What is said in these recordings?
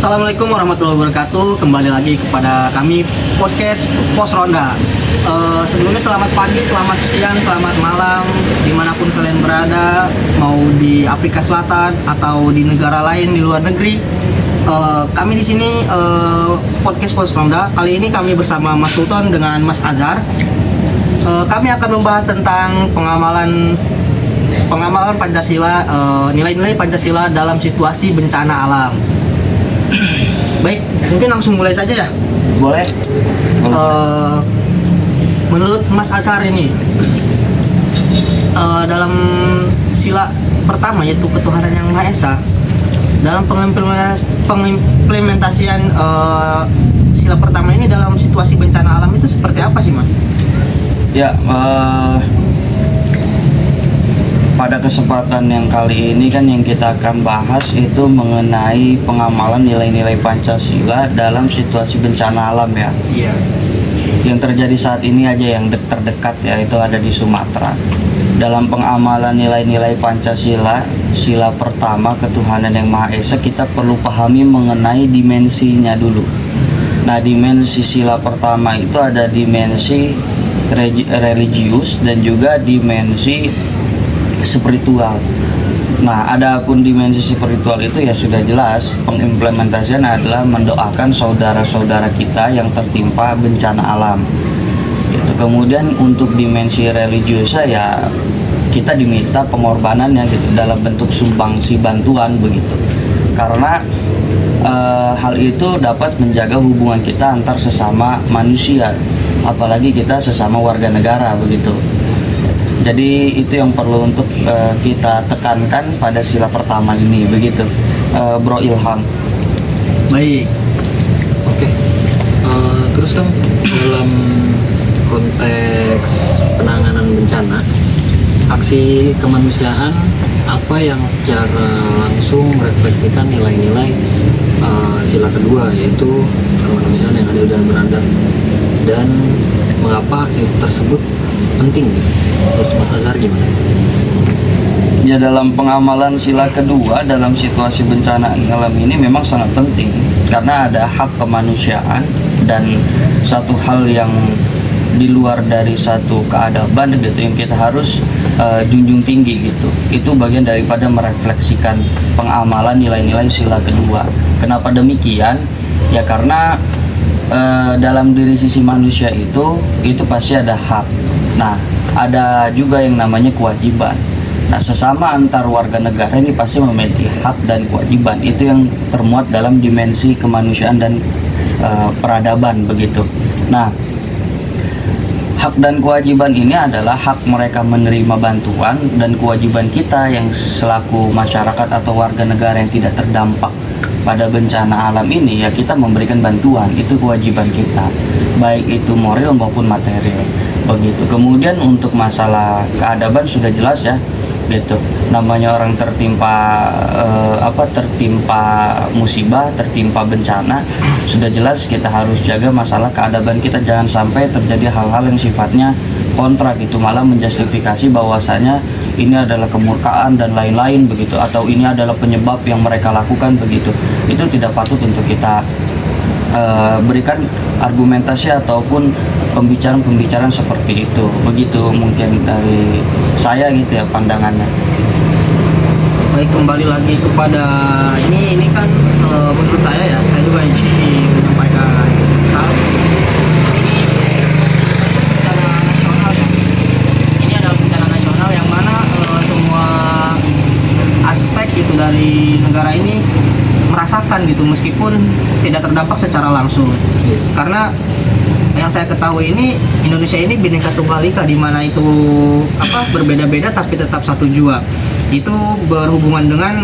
Assalamualaikum warahmatullahi wabarakatuh. Kembali lagi kepada kami podcast Pos Ronda. Sebelumnya selamat pagi, selamat siang, selamat malam, dimanapun kalian berada, mau di Afrika Selatan atau di negara lain di luar negeri. Kami di sini podcast Pos Ronda. Kali ini kami bersama Mas Sultan dengan Mas Azhar. Kami akan membahas tentang pengamalan Pancasila, nilai-nilai Pancasila dalam situasi bencana alam. Baik, mungkin langsung mulai saja ya. Boleh. Menurut Mas Azhar ini, dalam sila pertama yaitu ketuhanan yang Maha Esa, dalam pengimplementasian sila pertama ini dalam situasi bencana alam itu seperti apa sih, Mas? Ya, pada kesempatan yang kali ini kan yang kita akan bahas itu mengenai pengamalan nilai-nilai Pancasila dalam situasi bencana alam ya. Iya. Yang terjadi saat ini aja yang terdekat ya, itu ada di Sumatera. Dalam pengamalan nilai-nilai Pancasila, sila pertama ketuhanan yang Maha Esa, kita perlu pahami mengenai dimensinya dulu. Nah, dimensi sila pertama itu ada dimensi religius dan juga dimensi spiritual. Nah, adapun dimensi spiritual itu ya sudah jelas pengimplementasian adalah mendoakan saudara-saudara kita yang tertimpa bencana alam. Gitu. Kemudian untuk dimensi religius ya kita diminta pengorbanannya gitu dalam bentuk sumbangsi bantuan begitu. Karena hal itu dapat menjaga hubungan kita antar sesama manusia, apalagi kita sesama warga negara begitu. Jadi itu yang perlu untuk kita tekankan pada sila pertama ini begitu, Bro Ilham. Baik, oke. Terus kan dalam konteks penanganan bencana, aksi kemanusiaan apa yang secara langsung merefleksikan nilai-nilai sila kedua, yaitu kemanusiaan yang adil dan beradab, dan mengapa aksi tersebut penting? Menurut Mas Azhar gimana? Ya, dalam pengamalan sila kedua dalam situasi bencana alam ini memang sangat penting karena ada hak kemanusiaan dan satu hal yang di luar dari satu keadaban gitu yang kita harus junjung tinggi gitu. Itu bagian daripada merefleksikan pengamalan nilai-nilai sila kedua. Kenapa demikian? Ya karena dalam diri sisi manusia itu pasti ada hak. Nah, ada juga yang namanya kewajiban. Nah, sesama antar warga negara ini pasti memiliki hak dan kewajiban. Itu yang termuat dalam dimensi kemanusiaan dan peradaban begitu. Nah, hak dan kewajiban ini adalah hak mereka menerima bantuan dan kewajiban kita yang selaku masyarakat atau warga negara yang tidak terdampak pada bencana alam ini ya kita memberikan bantuan, itu kewajiban kita, baik itu moral maupun material begitu. Kemudian untuk masalah keadaban sudah jelas ya gitu, namanya orang tertimpa tertimpa musibah, tertimpa bencana, sudah jelas kita harus jaga masalah keadaban kita, jangan sampai terjadi hal-hal yang sifatnya kontra gitu, malah menjustifikasi bahwasanya ini adalah kemurkaan dan lain-lain begitu, atau ini adalah penyebab yang mereka lakukan begitu. Itu tidak patut untuk kita berikan argumentasi ataupun pembicaraan seperti itu begitu, mungkin dari saya gitu ya pandangannya. Baik, kembali lagi kepada ini kan menurut saya ya, saya juga ingin menyampaikan hal ini bencana nasional ya. Ini adalah bencana nasional yang mana semua aspek gitu dari negara ini merasakan gitu meskipun tidak terdampak secara langsung. Karena yang saya ketahui ini Indonesia ini Bhinneka Tunggal Ika, di mana itu berbeda-beda tapi tetap satu jua. Itu berhubungan dengan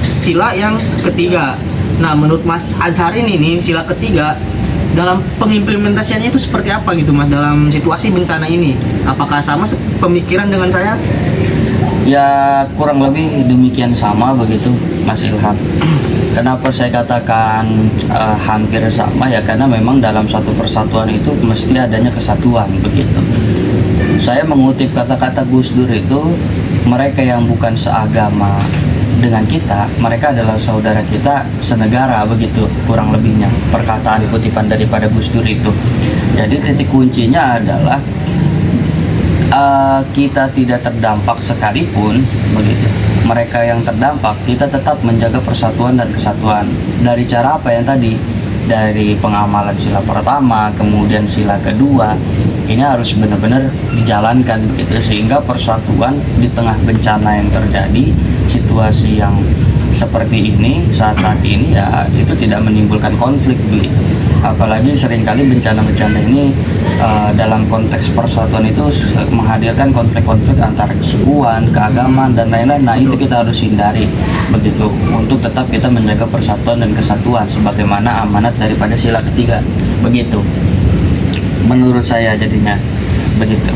sila yang ketiga. Nah, menurut Mas Azhar ini nih sila ketiga dalam pengimplementasiannya itu seperti apa gitu, Mas, dalam situasi bencana ini? Apakah sama pemikiran dengan saya? Ya kurang lebih demikian sama begitu, Mas Ilham. Kenapa saya katakan hampir sama ya karena memang dalam satu persatuan itu mesti adanya kesatuan begitu. Saya mengutip kata-kata Gus Dur itu, mereka yang bukan seagama, dengan kita, mereka adalah saudara kita senegara, begitu kurang lebihnya perkataan kutipan daripada Gus Dur itu. Jadi titik kuncinya adalah kita tidak terdampak sekalipun, begitu. Mereka yang terdampak, kita tetap menjaga persatuan dan kesatuan. Dari cara apa yang tadi? Dari pengamalan sila pertama, kemudian sila kedua, ini harus benar-benar dijalankan gitu, sehingga persatuan di tengah bencana yang terjadi, situasi yang seperti ini saat ini ya itu tidak menimbulkan konflik begitu. Apalagi seringkali bencana-bencana ini dalam konteks persatuan itu menghadirkan konflik-konflik antara kesukuan, keagamaan dan lain-lain. Nah, itu kita harus hindari begitu, untuk tetap kita menjaga persatuan dan kesatuan sebagaimana amanat daripada sila ketiga begitu. Menurut saya jadinya begitu.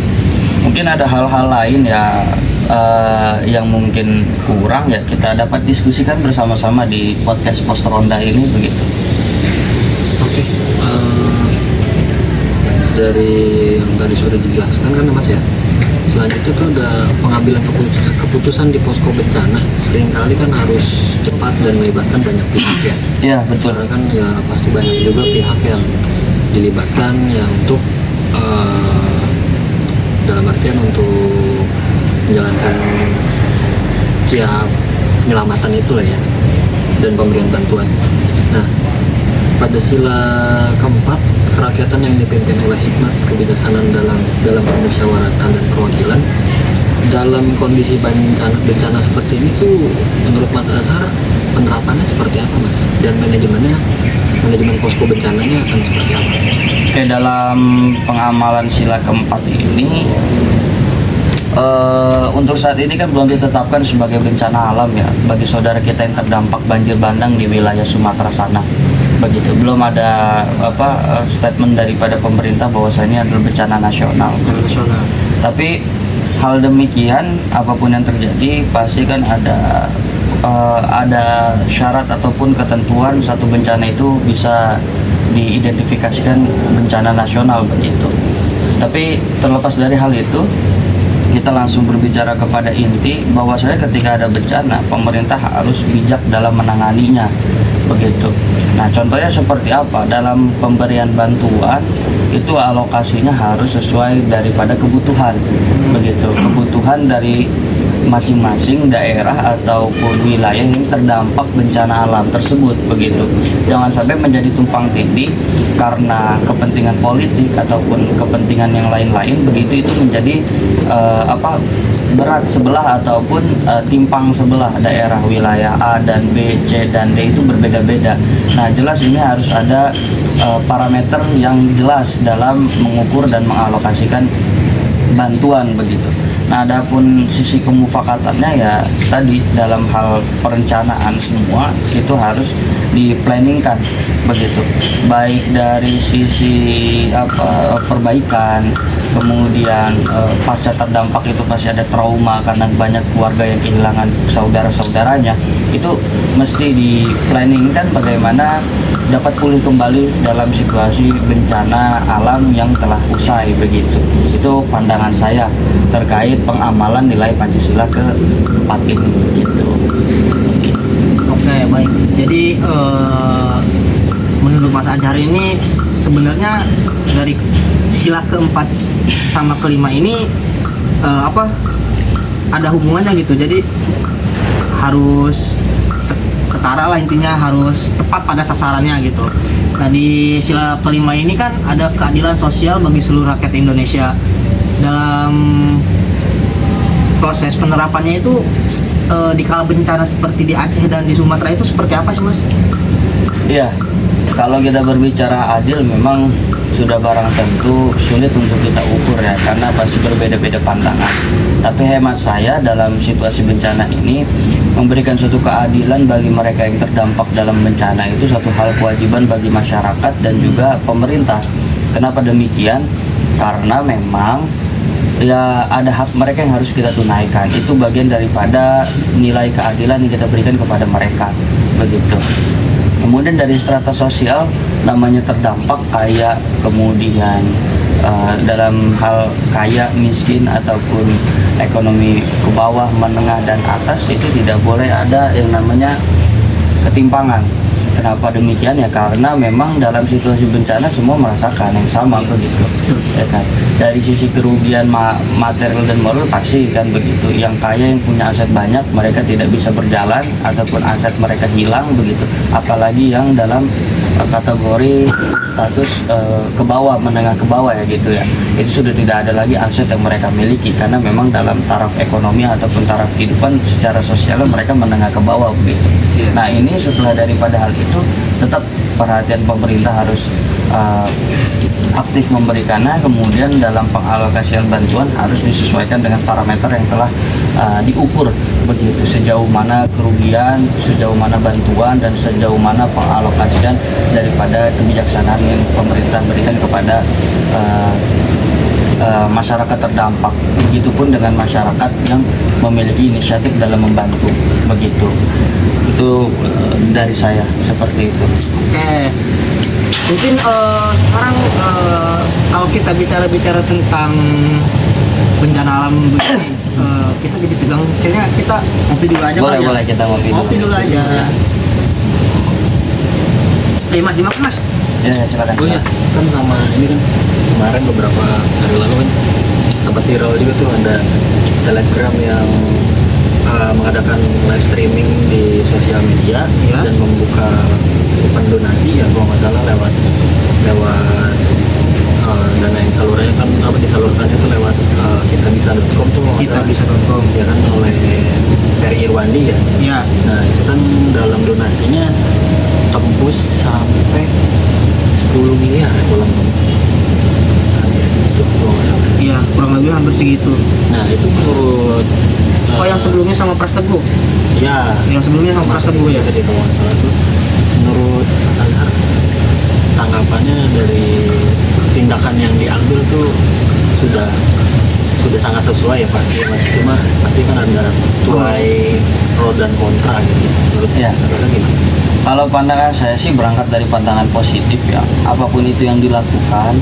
Mungkin ada hal-hal lain ya yang mungkin kurang ya kita dapat diskusikan bersama-sama di podcast Pos Ronda ini begitu. Oke, dari yang tadi sudah dijelaskan kan Mas ya, selanjutnya tuh ada pengambilan keputusan di posko bencana, seringkali kan harus cepat dan melibatkan banyak pihak ya. Iya betul. Karena kan ya pasti banyak juga pihak yang dilibatkan ya untuk dalam artian untuk menjalankan ya penyelamatan itu lah ya, dan pemberian bantuan. Nah, pada sila keempat, kerakyatan yang dipimpin oleh hikmat kebijaksanaan dalam permusyawaratan dan perwakilan, dalam kondisi bencana seperti ini tuh menurut Mas Azhar penerapannya seperti apa Mas? Dan manajemen posko bencananya akan seperti apa? Oke, dalam pengamalan sila keempat ini untuk saat ini kan belum ditetapkan sebagai bencana alam ya bagi saudara kita yang terdampak banjir bandang di wilayah Sumatera sana begitu. Belum ada statement daripada pemerintah bahwasanya adalah bencana nasional. Tapi hal demikian apapun yang terjadi pasti kan ada syarat ataupun ketentuan satu bencana itu bisa diidentifikasikan bencana nasional begitu. Tapi terlepas dari hal itu, kita langsung berbicara kepada inti bahwasanya ketika ada bencana, pemerintah harus bijak dalam menanganinya begitu. Nah, contohnya seperti apa? Dalam pemberian bantuan itu alokasinya harus sesuai daripada kebutuhan begitu, kebutuhan dari masing-masing daerah ataupun wilayah yang terdampak bencana alam tersebut begitu. Jangan sampai menjadi tumpang tindih karena kepentingan politik ataupun kepentingan yang lain-lain begitu, itu menjadi berat sebelah ataupun timpang sebelah daerah wilayah A dan B, C dan D itu berbeda-beda. Nah, jelas ini harus ada parameter yang jelas dalam mengukur dan mengalokasikan bantuan begitu. Nah, adapun sisi kemufakatannya ya tadi dalam hal perencanaan semua itu harus diplanningkan begitu. Baik dari sisi perbaikan, kemudian pasca terdampak itu pasti ada trauma karena banyak keluarga yang kehilangan saudara-saudaranya. Itu mesti diplanningkan bagaimana dapat pulih kembali dalam situasi bencana alam yang telah usai begitu. Itu pandangan saya terkait pengamalan nilai Pancasila ke-4 ini gitu. Oke, baik. Jadi menurut Mas Azhar ini sebenarnya dari sila keempat sama kelima ini ada hubungannya gitu. Jadi harus setara lah, intinya harus tepat pada sasarannya gitu. Nah, di sila kelima ini kan ada keadilan sosial bagi seluruh rakyat Indonesia. Dalam proses penerapannya itu di kala bencana seperti di Aceh dan di Sumatera itu seperti apa sih Mas? Iya, kalau kita berbicara adil memang sudah barang tentu sulit untuk kita ukur ya, karena pasti berbeda-beda pandangan. Tapi hemat saya dalam situasi bencana ini memberikan suatu keadilan bagi mereka yang terdampak dalam bencana itu suatu hal kewajiban bagi masyarakat dan juga pemerintah. Kenapa demikian? Karena memang ya ada hak mereka yang harus kita tunaikan. Itu bagian daripada nilai keadilan yang kita berikan kepada mereka begitu. Kemudian dari strata sosial namanya terdampak kayak kemudian dalam hal kaya, miskin ataupun ekonomi ke bawah, menengah dan atas itu tidak boleh ada yang namanya ketimpangan. Kenapa demikian ya? Karena memang dalam situasi bencana semua merasakan yang sama begitu, ya kan? Dari sisi kerugian material dan moral pasti kan begitu. Yang kaya yang punya aset banyak mereka tidak bisa berjalan ataupun aset mereka hilang begitu. Apalagi yang dalam kategori status ke bawah, menengah ke bawah ya gitu ya. Itu sudah tidak ada lagi aset yang mereka miliki karena memang dalam taraf ekonomi ataupun taraf kehidupan secara sosial mereka menengah ke bawah begitu. Nah ini setelah daripada hal itu tetap perhatian pemerintah harus aktif memberikannya, kemudian dalam pengalokasian bantuan harus disesuaikan dengan parameter yang telah diukur begitu, sejauh mana kerugian, sejauh mana bantuan dan sejauh mana pengalokasian daripada kebijaksanaan yang pemerintah berikan kepada masyarakat terdampak. Begitupun dengan masyarakat yang memiliki inisiatif dalam membantu begitu. Itu dari saya seperti itu. Oke, mungkin sekarang kalau kita bicara tentang bencana alam begini, kita jadi tegang. Kayaknya kita ngopi dulu aja. Boleh, kali ya? boleh kita ngopi dulu aja. Mas, dimakan Mas? Ya, silakan. Oh iya, kan sama ini kan kemarin beberapa hari lalu kan sempat viral juga tuh ada selebgram yang mengadakan live streaming di sosial media Ya. dan membuka open donasi ya kalau nggak salah lewat dana yang salurannya kan disalurkannya tuh lewat kitabisa.com tuh Kitabisa.com. ya kan oleh Ferry Irwandi ya. Iya. Nah itu kan dalam donasinya tembus sampai 10 miliar ya kurang segitu kalau nggak salah. Iya, kurang lebih hampir segitu. Nah itu menurut Oh, yang sebelumnya sama Pras Teguh. ya Yang sebelumnya sama Pras Teguh ya. tadi kalau nggak salah tuh menurut Mas Azhar tanggapannya dari tindakan yang diambil tuh sudah sangat sesuai ya pasti ya Mas, cuma pasti kan ada tuai pro dan kontra gitu menurut Ya. Mas Azhar gimana? Kalau pandangan saya sih berangkat dari pandangan positif ya. Apapun itu yang dilakukan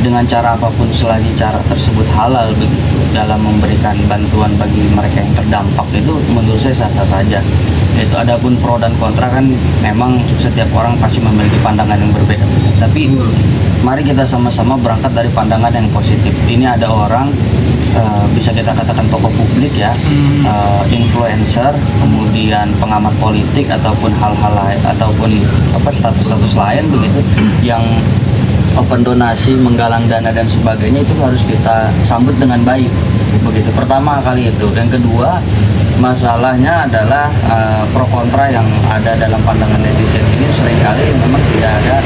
dengan cara apapun selagi cara tersebut halal begitu dalam memberikan bantuan bagi mereka yang terdampak itu menurut saya sah-sah saja. Itu adapun pro dan kontra kan memang setiap orang pasti memiliki pandangan yang berbeda. Tapi mari kita sama-sama berangkat dari pandangan yang positif. Ini ada orang bisa kita katakan tokoh publik ya, influencer, kemudian pengamat politik ataupun hal-hal lain ataupun status-status lain begitu yang open donasi, menggalang dana dan sebagainya itu harus kita sambut dengan baik begitu. Pertama kali itu. Yang kedua, masalahnya adalah pro kontra yang ada dalam pandangan netizen ini seringkali memang tidak ada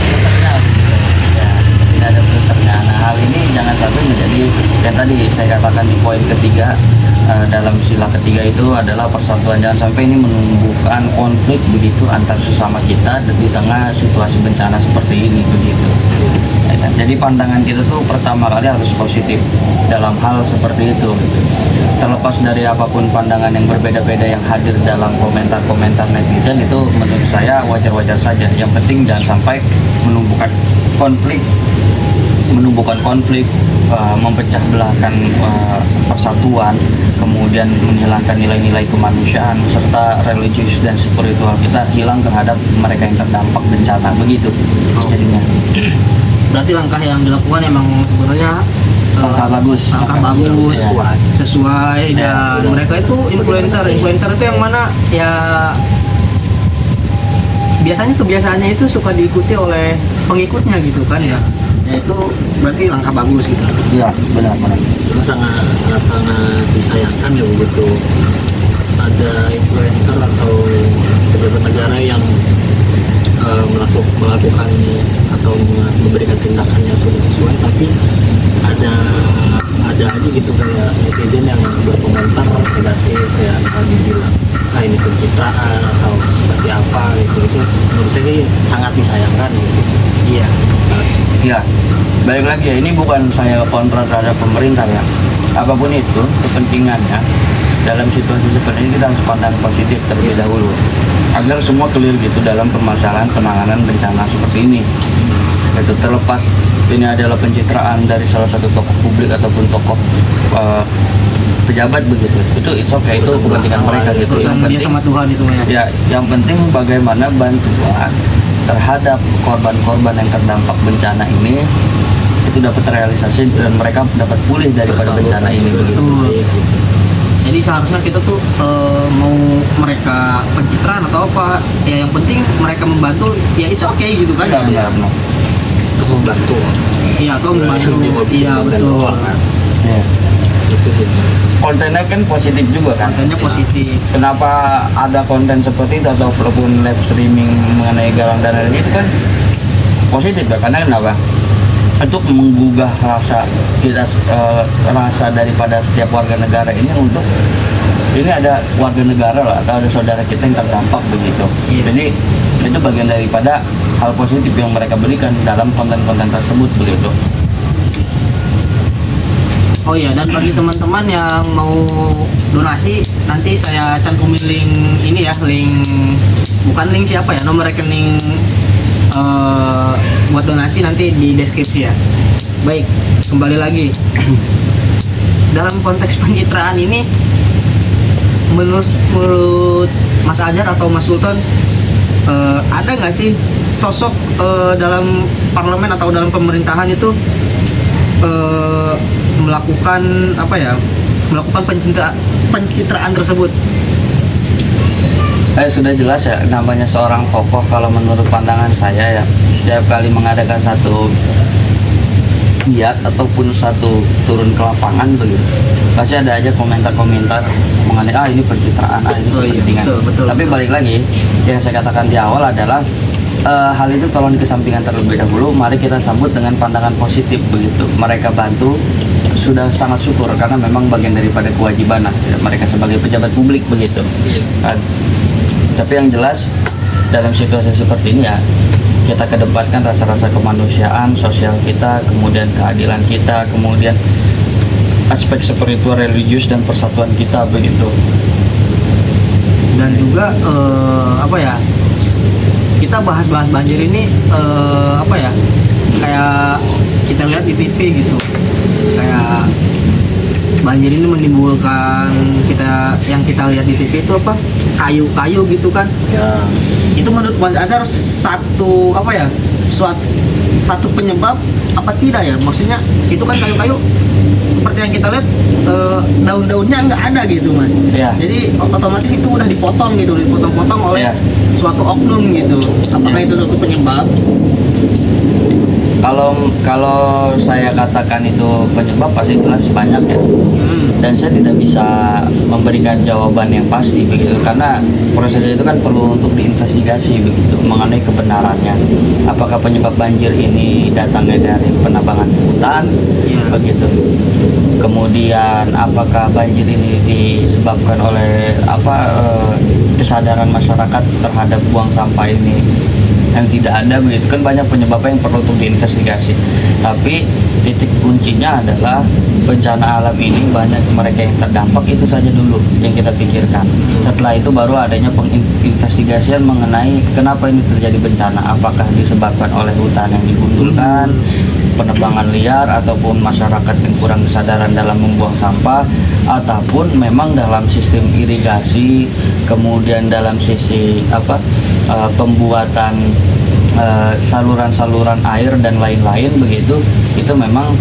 filternya gitu. Ya, tidak ada filternya. Nah hal ini jangan sampai menjadi yang tadi saya katakan di poin ketiga, dalam sila ketiga itu adalah persatuan. Jangan sampai ini menumbuhkan konflik begitu antar sesama kita di tengah situasi bencana seperti ini begitu. Ya kan? Jadi pandangan kita tuh pertama kali harus positif dalam hal seperti itu gitu. Terlepas dari apapun pandangan yang berbeda-beda yang hadir dalam komentar-komentar netizen itu menurut saya wajar-wajar saja. Yang penting jangan sampai menumbuhkan konflik, mempecah belahkan persatuan, kemudian menghilangkan nilai-nilai kemanusiaan serta religius dan spiritual kita hilang terhadap mereka yang terdampak bencana begitu. Jadinya Berarti langkah yang dilakukan emang sebenarnya langkah bagus. Ya. Sesuai Ya, dan mereka itu influencer itu yang mana ya biasanya kebiasaannya itu suka diikuti oleh pengikutnya gitu kan ya. Ya itu berarti langkah bagus gitu. Iya, benar. Cuma sangat disayangkan ya begitu ada influencer atau pejabat negara yang melakukan atau memberikan tindakan yang sudah sesuai, tapi ada aja gitu kayak netizen yang berkomentar negatif kayak misalnya bilang ini pencitraan atau seperti apa gitu. Itu menurut saya sih sangat disayangkan gitu. Iya. Ya, balik lagi ya, ini bukan saya kontra terhadap pemerintah ya. Apapun itu kepentingannya dalam situasi seperti ini kita harus pandang positif terlebih dahulu agar semua clear gitu dalam permasalahan penanganan bencana seperti ini. Itu terlepas ini adalah pencitraan dari salah satu tokoh publik ataupun tokoh pejabat begitu, itu it's okay, itu kepentingan mereka gitu. Urusan dia sama Tuhan itu ya. Ya, yang penting bagaimana bantuan terhadap korban-korban yang terdampak bencana ini itu dapat terrealisasi dan mereka dapat pulih daripada bencana ini begitu. Jadi seharusnya kita tuh mau mereka pencitraan atau apa, ya yang penting mereka membantu, ya it's okay gitu kan. Benar. Untuk membantu. Iya, atau membantu. Iya betul. Ya. Itu sih. Kontennya kan positif juga kan. Kontennya positif. Kenapa ada konten seperti itu atau walaupun live streaming mengenai galang dana itu kan positif ya, karena kenapa? Untuk menggugah rasa kita rasa daripada setiap warga negara ini untuk ini ada warga negara lah atau ada saudara kita yang terdampak begitu. Iya. Jadi itu bagian daripada hal positif yang mereka berikan dalam konten-konten tersebut begitu. Oh iya, dan bagi teman-teman yang mau donasi, nanti saya cantumin link ini ya, link bukan link siapa ya, nomor rekening buat donasi nanti di deskripsi ya. Baik, kembali lagi dalam konteks pencitraan ini, menurut Mas Ajar atau Mas Sultan, ada nggak sih sosok dalam parlemen atau dalam pemerintahan itu melakukan apa ya, melakukan pencitraan tersebut? Sudah jelas ya, namanya seorang tokoh kalau menurut pandangan saya ya, setiap kali mengadakan satu giat ataupun satu turun ke lapangan begitu, pasti ada aja komentar-komentar mengenai ini pencitraan, ini kepentingan. Betul. Tapi balik lagi yang saya katakan di awal adalah hal itu tolong dikesampingkan terlebih dahulu. Mari kita sambut dengan pandangan positif begitu. Mereka bantu, sudah sangat syukur karena memang bagian daripada kewajiban mereka sebagai pejabat publik begitu kan. Tapi yang jelas dalam situasi seperti ini ya, kita kedepankan rasa-rasa kemanusiaan sosial kita, kemudian keadilan kita, kemudian aspek spiritual, religius dan persatuan kita begitu. Dan juga apa ya, kita bahas-bahas banjir ini apa ya, kayak kita lihat di TV gitu, kayak banjir ini menimbulkan yang kita lihat di TV itu apa, kayu-kayu gitu kan Ya. Itu menurut Mas Azhar satu apa ya, satu penyebab apa tidak ya, maksudnya itu kan kayu-kayu seperti yang kita lihat daun-daunnya nggak ada gitu Mas Ya. Jadi otomatis itu udah dipotong gitu, dipotong-potong oleh Ya. suatu oknum gitu. Apakah Ya. itu suatu penyebab? Kalau saya katakan itu penyebab pasti jelas banyak ya. Dan saya tidak bisa memberikan jawaban yang pasti begitu, karena proses itu kan perlu untuk diinvestigasi begitu mengenai kebenarannya. Apakah penyebab banjir ini datangnya dari penebangan hutan begitu. Kemudian apakah banjir ini disebabkan oleh kesadaran masyarakat terhadap buang sampah ini yang tidak ada begitu kan, banyak penyebabnya yang perlu untuk diinvestigasi. Tapi titik kuncinya adalah bencana alam ini banyak mereka yang terdampak, itu saja dulu yang kita pikirkan. Setelah itu baru adanya penginvestigasian mengenai kenapa ini terjadi bencana, apakah disebabkan oleh hutan yang digundulkan, penebangan liar, ataupun masyarakat yang kurang kesadaran dalam membuang sampah, ataupun memang dalam sistem irigasi, kemudian dalam sisi pembuatan saluran-saluran air dan lain-lain begitu, itu memang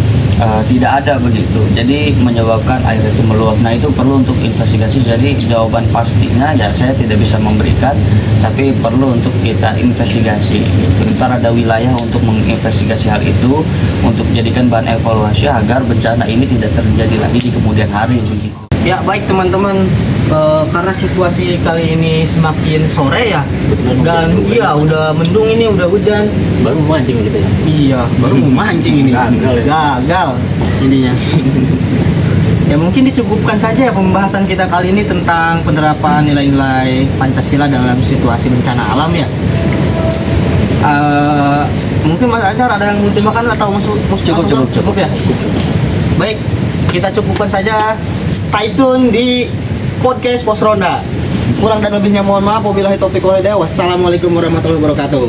tidak ada begitu, jadi menyebabkan air itu meluap. Nah, itu perlu untuk investigasi. Jadi jawaban pastinya ya saya tidak bisa memberikan, tapi perlu untuk kita investigasi gitu. Ntar ada wilayah untuk menginvestigasi hal itu untuk jadikan bahan evaluasi agar bencana ini tidak terjadi lagi di kemudian hari begitu. Ya baik teman-teman, karena situasi kali ini semakin sore ya, dan iya udah mendung ini, udah hujan. Baru mancing gitu ya. Iya, baru mau mancing ini. Gagal ininya. Ya mungkin dicukupkan saja ya pembahasan kita kali ini tentang penerapan nilai-nilai Pancasila dalam situasi bencana alam ya. Mungkin Mas Acar ada yang mau dimakan atau cukup ya? Baik, kita cukupkan saja. Stay tune di podcast Pos Ronda. Kurang dan lebihnya mohon maaf. Wabillahi taufiq wal hidayah. Wassalamualaikum warahmatullahi wabarakatuh.